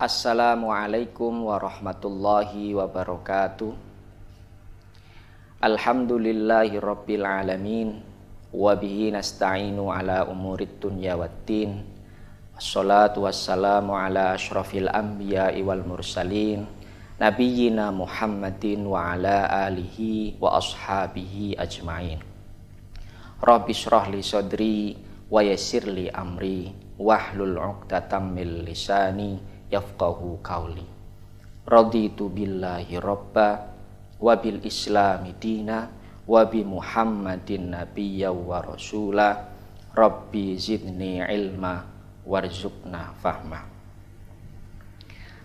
Assalamualaikum warahmatullahi wabarakatuh. Alhamdulillahi rabbil alamin. Wabihi nasta'inu ala umurid dunya waddin. Wassalatu wassalamu ala ashrafil anbiya'i wal mursalin, nabiyyina Muhammadin wa ala alihi wa ashabihi ajma'in. Rabbi shrah li sadri wa yassir li amri wahlul 'uqdatam min lisani yafqahu qauli. Raditu billahi robba wa bil islami dina wa bi Muhammadin nabiyya wa rasula. Rabbi zidni ilma warzuqna fahma.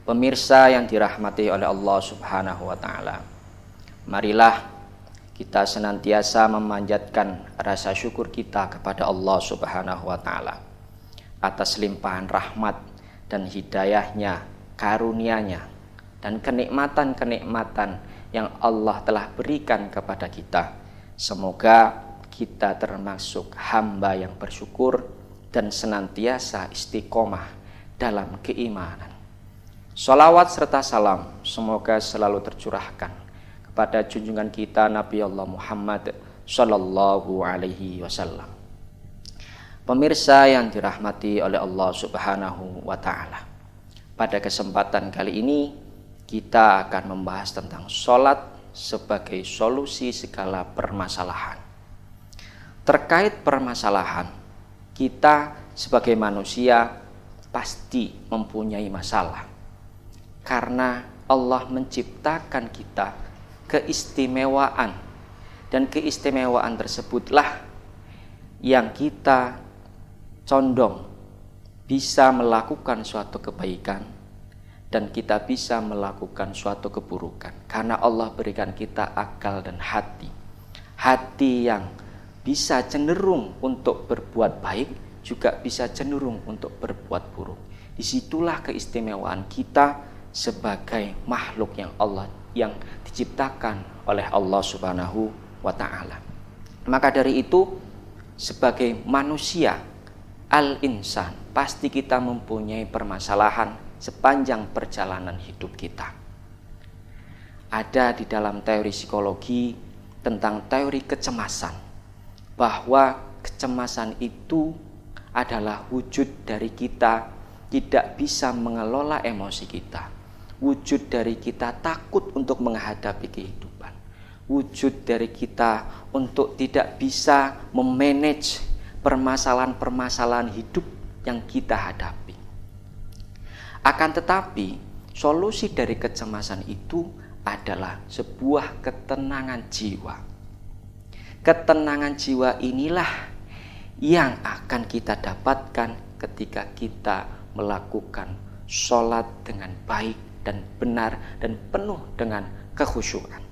Pemirsa yang dirahmati oleh Allah Subhanahu wa taala, marilah kita senantiasa memanjatkan rasa syukur kita kepada Allah Subhanahu wa taala atas limpahan rahmat dan hidayahnya, karunia-Nya, dan kenikmatan-kenikmatan yang Allah telah berikan kepada kita. Semoga kita termasuk hamba yang bersyukur dan senantiasa istiqomah dalam keimanan. Shalawat serta salam semoga selalu tercurahkan kepada junjungan kita Nabi Allah Muhammad Sallallahu Alaihi Wasallam. Pemirsa yang dirahmati oleh Allah Subhanahu wa taala, pada kesempatan kali ini kita akan membahas tentang sholat sebagai solusi segala permasalahan. Terkait permasalahan, kita sebagai manusia pasti mempunyai masalah, karena Allah menciptakan kita keistimewaan, dan keistimewaan tersebutlah yang kita condong bisa melakukan suatu kebaikan dan kita bisa melakukan suatu keburukan, karena Allah berikan kita akal dan hati yang bisa cenderung untuk berbuat baik, juga bisa cenderung untuk berbuat buruk. Disitulah keistimewaan kita sebagai makhluk yang diciptakan oleh Allah Subhanahu wa taala. Maka dari itu, sebagai manusia al-insan, pasti kita mempunyai permasalahan sepanjang perjalanan hidup kita. Ada di dalam teori psikologi tentang teori kecemasan, bahwa kecemasan itu adalah wujud dari kita tidak bisa mengelola emosi kita, wujud dari kita takut untuk menghadapi kehidupan, wujud dari kita untuk tidak bisa memanage permasalahan-permasalahan hidup yang kita hadapi. Akan tetapi, solusi dari kecemasan itu adalah sebuah ketenangan jiwa. Ketenangan jiwa inilah yang akan kita dapatkan ketika kita melakukan sholat dengan baik dan benar dan penuh dengan kekhusyukan.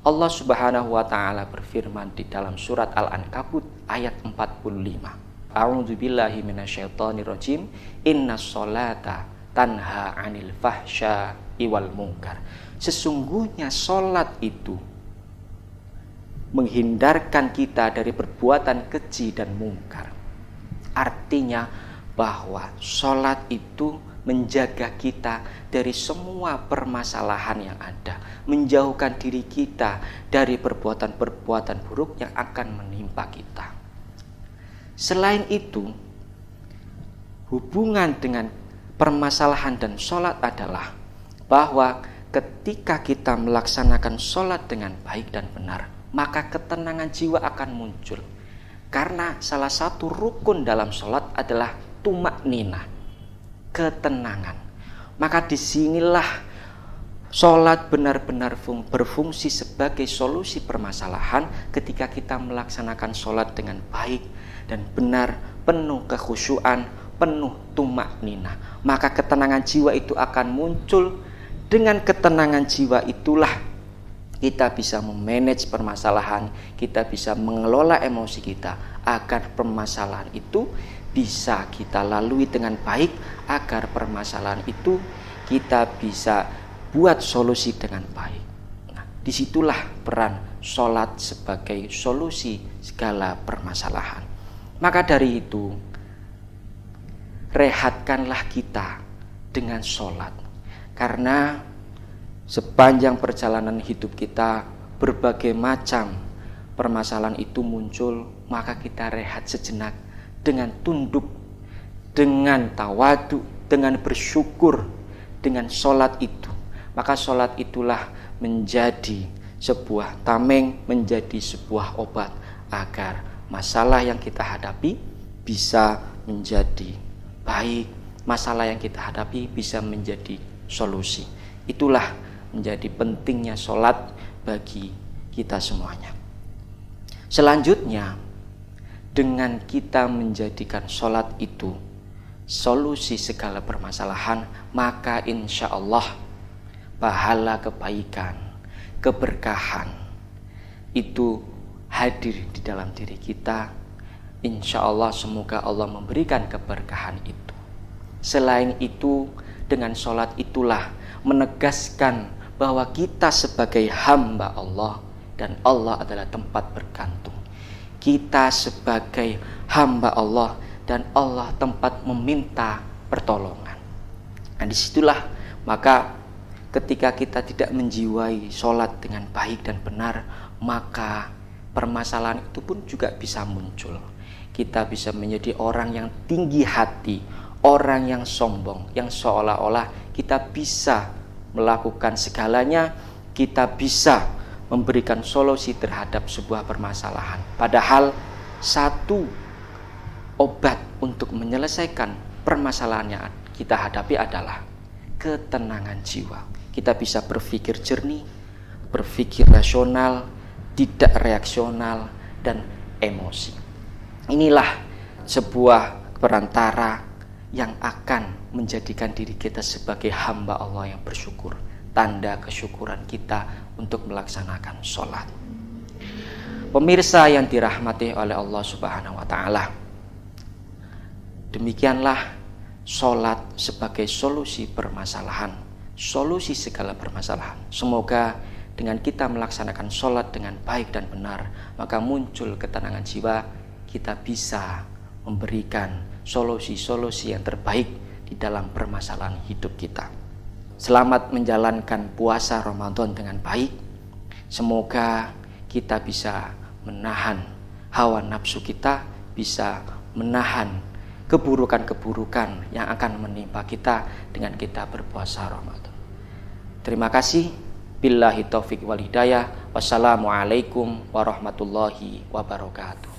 Allah Subhanahu wa taala berfirman di dalam surat Al-Ankabut ayat 45. A'udzubillahi minasyaitonirrajim. Innas sholata tanha 'anil fahsya'i wal munkar. Sesungguhnya sholat itu menghindarkan kita dari perbuatan keji dan mungkar. Artinya bahwa sholat itu menjaga kita dari semua permasalahan yang ada, menjauhkan diri kita dari perbuatan-perbuatan buruk yang akan menimpa kita. Selain itu, hubungan dengan permasalahan dan sholat adalah bahwa ketika kita melaksanakan sholat dengan baik dan benar, maka ketenangan jiwa akan muncul. Karena salah satu rukun dalam sholat adalah tumakninah, ketenangan. Maka disinilah sholat benar-benar berfungsi sebagai solusi permasalahan ketika kita melaksanakan sholat dengan baik dan benar, penuh kekhusyuan, penuh tumakninah. Maka ketenangan jiwa itu akan muncul. Dengan ketenangan jiwa itulah kita bisa memanage permasalahan, kita bisa mengelola emosi kita agar permasalahan itu bisa kita lalui dengan baik, agar permasalahan itu kita bisa buat solusi dengan baik. Nah, disitulah peran sholat sebagai solusi segala permasalahan. Maka dari itu, rehatkanlah kita dengan sholat. Karena sepanjang perjalanan hidup kita, berbagai macam permasalahan itu muncul, maka kita rehat sejenak dengan tunduk, dengan tawadu, dengan bersyukur, dengan sholat itu. Maka sholat itulah menjadi sebuah tameng, menjadi sebuah obat agar masalah yang kita hadapi bisa menjadi baik, masalah yang kita hadapi bisa menjadi solusi. Itulah menjadi pentingnya sholat bagi kita semuanya. Selanjutnya, dengan kita menjadikan sholat itu solusi segala permasalahan, maka insya Allah pahala kebaikan, keberkahan itu hadir di dalam diri kita. Insya Allah semoga Allah memberikan keberkahan itu. Selain itu, dengan sholat itulah menegaskan bahwa kita sebagai hamba Allah dan Allah adalah tempat bergantung. Kita sebagai hamba Allah dan Allah tempat meminta pertolongan. Nah, disitulah maka ketika kita tidak menjiwai sholat dengan baik dan benar, maka permasalahan itu pun juga bisa muncul. Kita bisa menjadi orang yang tinggi hati, orang yang sombong, yang seolah-olah kita bisa melakukan segalanya, kita bisa memberikan solusi terhadap sebuah permasalahan. Padahal satu obat untuk menyelesaikan permasalahan yang kita hadapi adalah ketenangan jiwa. Kita bisa berpikir jernih, berpikir rasional, tidak reaksional, dan emosi. Inilah sebuah perantara yang akan menjadikan diri kita sebagai hamba Allah yang bersyukur. Tanda kesyukuran kita untuk melaksanakan sholat. Pemirsa yang dirahmati oleh Allah Subhanahu wa Ta'ala, demikianlah sholat sebagai solusi permasalahan, solusi segala permasalahan. Semoga dengan kita melaksanakan sholat dengan baik dan benar, maka muncul ketenangan jiwa, kita bisa memberikan solusi-solusi yang terbaik di dalam permasalahan hidup kita. Selamat menjalankan puasa Ramadan dengan baik. Semoga kita bisa menahan hawa nafsu kita, bisa menahan keburukan-keburukan yang akan menimpa kita dengan kita berpuasa Ramadan. Terima kasih. Billahi taufik wal hidayah. Wassalamualaikum warahmatullahi wabarakatuh.